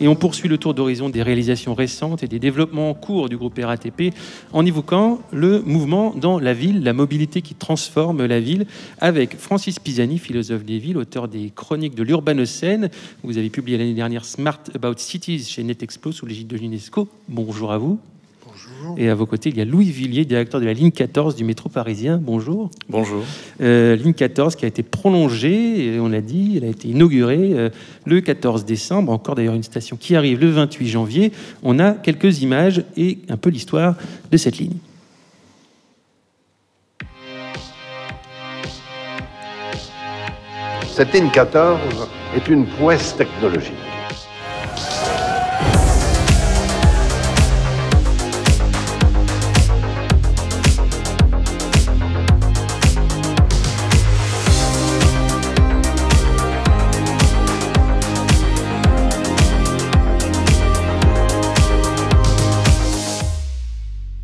Et on poursuit le tour d'horizon des réalisations récentes et des développements en cours du groupe RATP en évoquant le mouvement dans la ville, la mobilité qui transforme la ville, avec Francis Pisani, philosophe des villes, auteur des Chroniques de l'Urbanocène. Vous avez publié l'année dernière Smart About Cities chez NetExpo sous l'égide de l'UNESCO. Bonjour à vous. Bonjour. Et à vos côtés, il y a Louis Villiers, directeur de la ligne 14 du métro parisien. Bonjour. Bonjour. Ligne 14 qui a été prolongée, et on l'a dit, elle a été inaugurée le 14 décembre. Encore d'ailleurs une station qui arrive le 28 janvier. On a quelques images et un peu l'histoire de cette ligne. Cette ligne 14 est une prouesse technologique.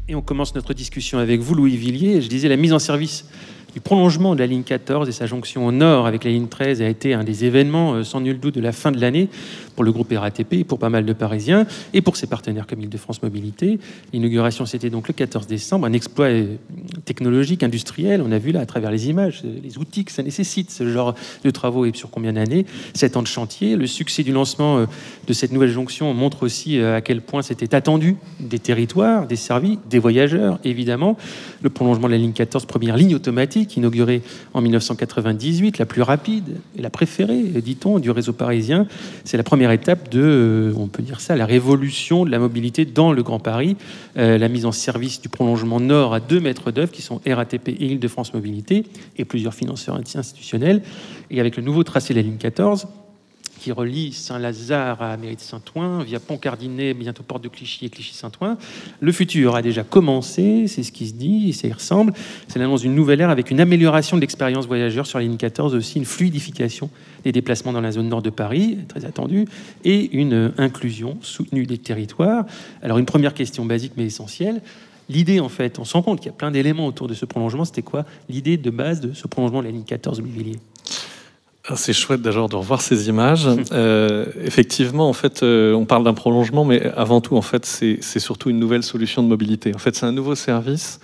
Et on commence notre discussion avec vous, Louis Villiers. Je disais, la mise en service du prolongement de la ligne 14 et sa jonction au nord avec la ligne 13 a été un des événements, sans nul doute, de la fin de l'année pour le groupe RATP et pour pas mal de Parisiens et pour ses partenaires comme Île-de-France Mobilité. L'inauguration, c'était donc le 14 décembre, un exploit technologique, industriel. On a vu là, à travers les images, les outils que ça nécessite, ce genre de travaux, et sur combien d'années, 7 ans de chantier. Le succès du lancement de cette nouvelle jonction montre aussi à quel point c'était attendu des territoires, des servis, des voyageurs, évidemment. Le prolongement de la ligne 14, première ligne automatique, inaugurée en 1998, la plus rapide et la préférée, dit-on, du réseau parisien. C'est la première étape de, on peut dire ça, la révolution de la mobilité dans le Grand Paris. La mise en service du prolongement nord à 2 maîtres d'œuvre qui sont RATP et Île-de-France Mobilité et plusieurs financeurs institutionnels. Et avec le nouveau tracé de la ligne 14, qui relie Saint-Lazare à Mérite-Saint-Ouen, via Pont-Cardinet, bientôt Porte de Clichy et Clichy-Saint-Ouen. Le futur a déjà commencé, c'est ce qui se dit, et ça y ressemble. C'est l'annonce d'une nouvelle ère avec une amélioration de l'expérience voyageur sur la ligne 14, aussi une fluidification des déplacements dans la zone nord de Paris, très attendue, et une inclusion soutenue des territoires. Alors une première question basique mais essentielle. L'idée, en fait, on se rend compte qu'il y a plein d'éléments autour de ce prolongement. C'était quoi l'idée de base de ce prolongement de la ligne 14 Louis Villiers? C'est chouette d'ailleurs de revoir ces images. Effectivement, en fait, on parle d'un prolongement, mais avant tout, en fait, c'est surtout une nouvelle solution de mobilité. En fait, c'est un nouveau service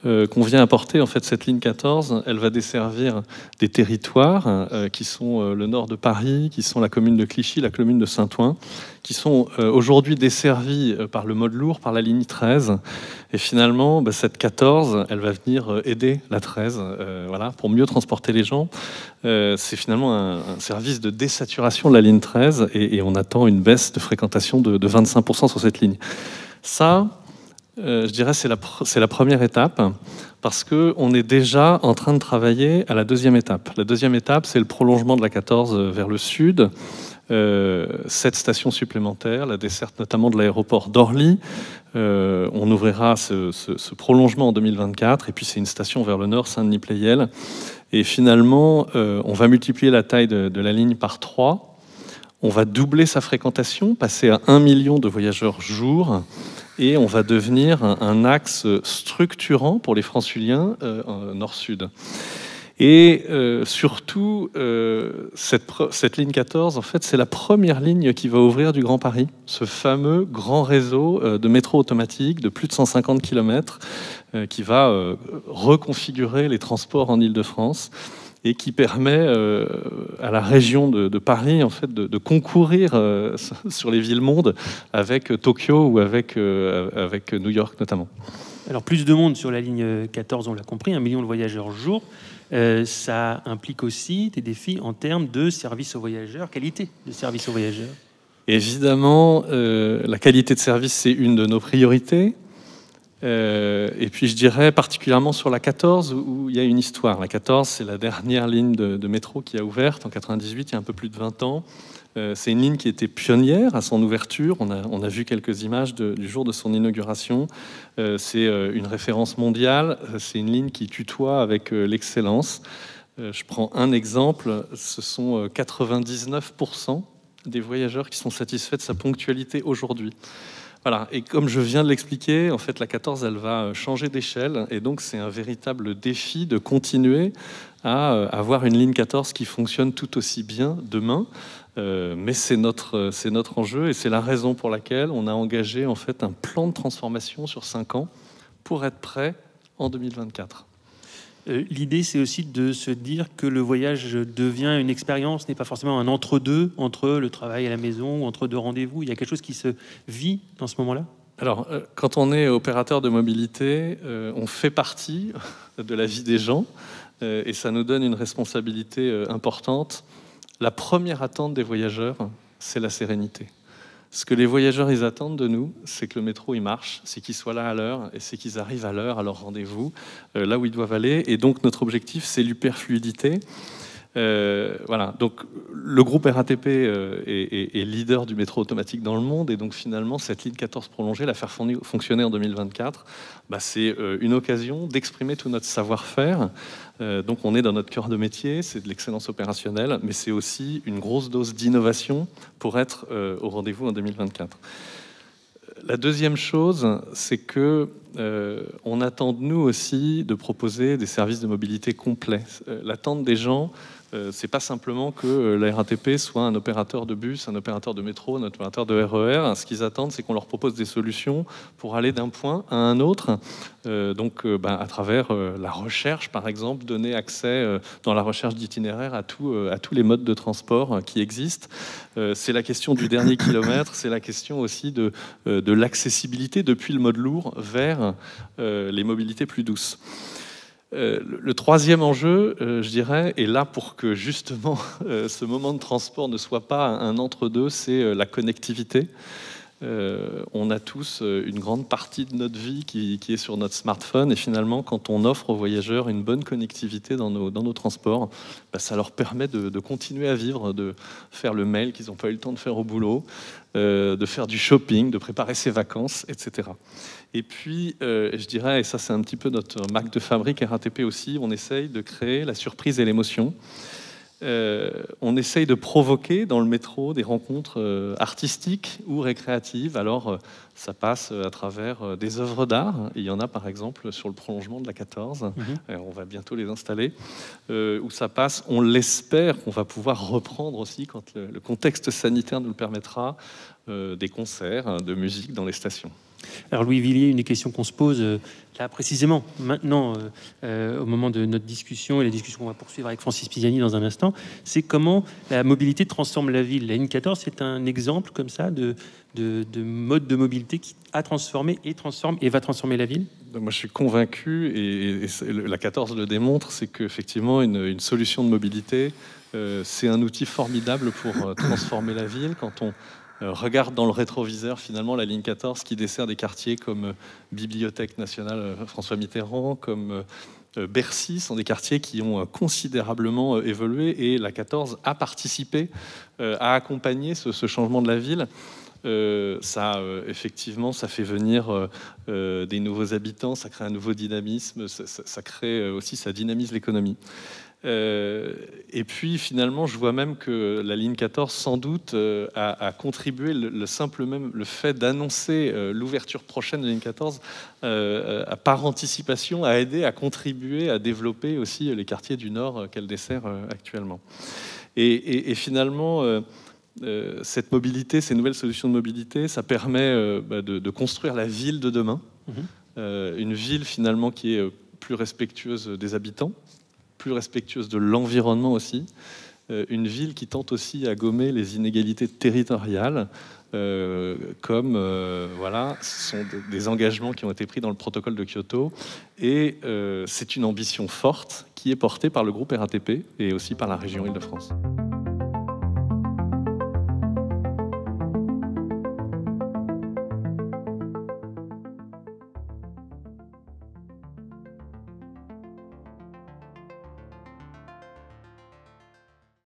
qu'on vient apporter. En fait, cette ligne 14, elle va desservir des territoires qui sont le nord de Paris, qui sont la commune de Clichy, la commune de Saint-Ouen, qui sont aujourd'hui desservis par le mode lourd, par la ligne 13. Et finalement, cette 14, elle va venir aider la 13, voilà, pour mieux transporter les gens. C'est finalement un service de désaturation de la ligne 13 et on attend une baisse de fréquentation de 25% sur cette ligne. Ça, je dirais, c'est la première étape parce qu'on est déjà en train de travailler à la deuxième étape. La deuxième étape, c'est le prolongement de la 14 vers le sud. 7 stations supplémentaires, la desserte notamment de l'aéroport d'Orly. On ouvrira ce prolongement en 2024 et puis c'est une station vers le nord, Saint-Denis-Pleyel. Et finalement, on va multiplier la taille de la ligne par 3. On va doubler sa fréquentation, passer à 1 million de voyageurs jour. Et on va devenir un axe structurant pour les franciliens nord-sud. Et surtout, cette ligne 14, en fait, c'est la première ligne qui va ouvrir du Grand Paris, ce fameux grand réseau de métro automatique de plus de 150 km qui va reconfigurer les transports en Île-de-France et qui permet à la région de Paris en fait, de concourir sur les villes-mondes avec Tokyo ou avec New York notamment. Alors plus de monde sur la ligne 14, on l'a compris, 1 million de voyageurs jour. Ça implique aussi des défis en termes de service aux voyageurs, qualité de service aux voyageurs. Évidemment, la qualité de service, c'est une de nos priorités. Et puis je dirais particulièrement sur la 14 où il y a une histoire. La 14, c'est la dernière ligne de métro qui a ouvert en 98, il y a un peu plus de 20 ans. C'est une ligne qui était pionnière à son ouverture. On a vu quelques images du jour de son inauguration. C'est une référence mondiale. C'est une ligne qui tutoie avec l'excellence. Je prends un exemple. Ce sont 99% des voyageurs qui sont satisfaits de sa ponctualité aujourd'hui. Voilà, et comme je viens de l'expliquer, en fait, la 14, elle va changer d'échelle, et donc c'est un véritable défi de continuer à avoir une ligne 14 qui fonctionne tout aussi bien demain. Mais c'est notre enjeu, et c'est la raison pour laquelle on a engagé en fait un plan de transformation sur 5 ans pour être prêt en 2024. L'idée, c'est aussi de se dire que le voyage devient une expérience, n'est pas forcément un entre-deux, entre le travail à la maison ou entre deux rendez-vous. Il y a quelque chose qui se vit dans ce moment-là? Alors, quand on est opérateur de mobilité, on fait partie de la vie des gens, et ça nous donne une responsabilité importante. La première attente des voyageurs, c'est la sérénité. Ce que les voyageurs ils attendent de nous, c'est que le métro il marche, c'est qu'ils soient là à l'heure et c'est qu'ils arrivent à l'heure à leur rendez-vous, là où ils doivent aller. Et donc notre objectif, c'est l'hyperfluidité. Voilà. Donc le groupe RATP est leader du métro automatique dans le monde, et donc finalement cette ligne 14 prolongée, la faire fonctionner en 2024, c'est une occasion d'exprimer tout notre savoir-faire. Donc on est dans notre cœur de métier, c'est de l'excellence opérationnelle, mais c'est aussi une grosse dose d'innovation pour être au rendez-vous en 2024. La deuxième chose, c'est que on attend de nous aussi de proposer des services de mobilité complets. L'attente des gens, c'est pas simplement que la RATP soit un opérateur de bus, un opérateur de métro, un opérateur de RER. Ce qu'ils attendent, c'est qu'on leur propose des solutions pour aller d'un point à un autre. À travers la recherche, par exemple, donner accès dans la recherche d'itinéraires à tous les modes de transport qui existent. C'est la question du dernier kilomètre, c'est la question aussi de l'accessibilité depuis le mode lourd vers les mobilités plus douces. Le troisième enjeu, je dirais, est là pour que justement ce moment de transport ne soit pas un entre-deux, c'est la connectivité. On a tous une grande partie de notre vie qui est sur notre smartphone, et finalement quand on offre aux voyageurs une bonne connectivité dans nos transports, ça leur permet de continuer à vivre, de faire le mail qu'ils n'ont pas eu le temps de faire au boulot, de faire du shopping, de préparer ses vacances, etc. Et puis, je dirais, et ça c'est un petit peu notre marque de fabrique RATP aussi, on essaye de créer la surprise et l'émotion. On essaye de provoquer dans le métro des rencontres artistiques ou récréatives. Alors, ça passe à travers des œuvres d'art. Il y en a par exemple sur le prolongement de la 14. On va bientôt les installer. Où ça passe, on l'espère, qu'on va pouvoir reprendre aussi, quand le contexte sanitaire nous le permettra, des concerts de musique dans les stations. Alors Louis Villiers, une question qu'on se pose là précisément maintenant au moment de notre discussion et la discussion qu'on va poursuivre avec Francis Pisani dans un instant, c'est comment la mobilité transforme la ville. La ligne 14, c'est un exemple comme ça de mode de mobilité qui a transformé et transforme et va transformer la ville. Moi, je suis convaincu, et la 14 le démontre, c'est qu'effectivement, une solution de mobilité, c'est un outil formidable pour transformer la ville. Quand on regarde dans le rétroviseur finalement la ligne 14 qui dessert des quartiers comme Bibliothèque nationale François Mitterrand, comme Bercy, sont des quartiers qui ont considérablement évolué, et la 14 a participé à accompagner ce changement de la ville. Effectivement, ça fait venir des nouveaux habitants, ça crée un nouveau dynamisme, ça crée aussi, ça dynamise l'économie. Et puis finalement, je vois même que la ligne 14, sans doute, a contribué, le fait d'annoncer l'ouverture prochaine de la ligne 14, par anticipation, a aidé à contribuer à développer aussi les quartiers du Nord qu'elle dessert actuellement. Et finalement, cette mobilité, ces nouvelles solutions de mobilité, ça permet de construire la ville de demain, une ville finalement qui est plus respectueuse des habitants, plus respectueuse de l'environnement aussi, une ville qui tente aussi à gommer les inégalités territoriales, comme ce sont des engagements qui ont été pris dans le protocole de Kyoto, et c'est une ambition forte qui est portée par le groupe RATP et aussi par la région Île-de-France.